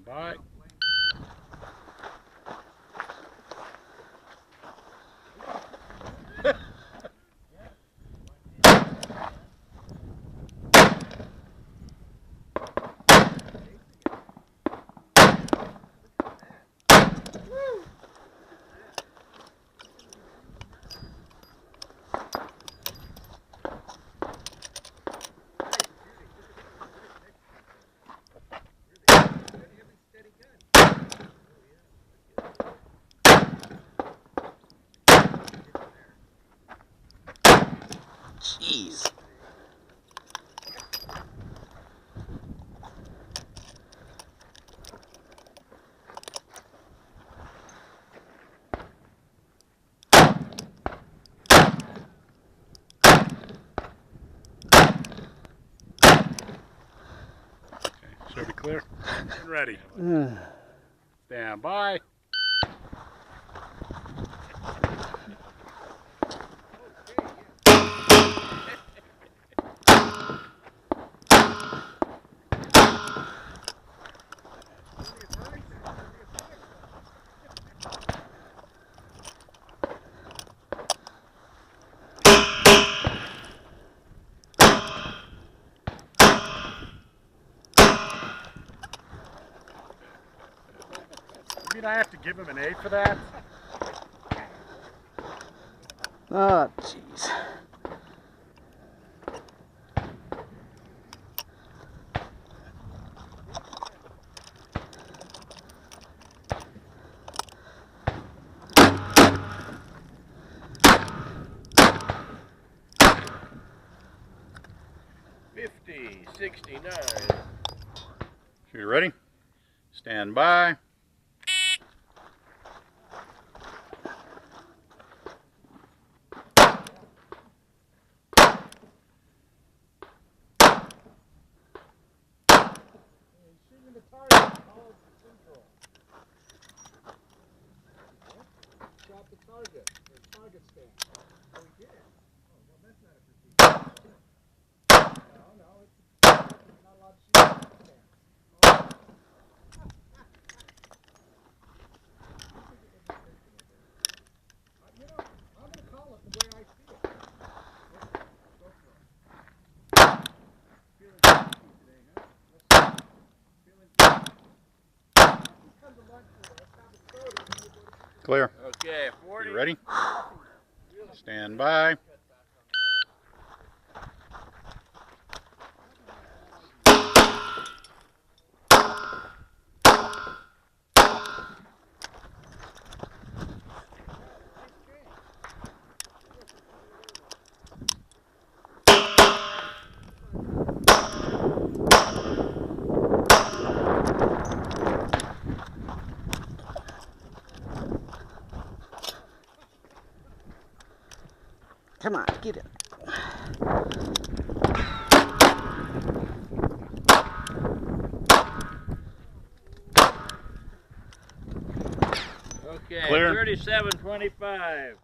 Stand by. Jeez. Should be clear. And ready. Stand by. You mean I have to give him an A for that? Oh, jeez. $50.69. You ready? Stand by. Shooting the target. Shot the target. Or target stand. Oh, he did. Oh, well, that's not a procedure. No, it's not allowed to shoot target stands. You know, I'm going to call it the way I see it. Go for it. Feeling funky today, huh? Feeling funky. Come to lunch with us. Have a soda. And then we'll go to Clear. Okay, 40. You ready? Stand by. Come on, get it. Okay, Clear. 37.25.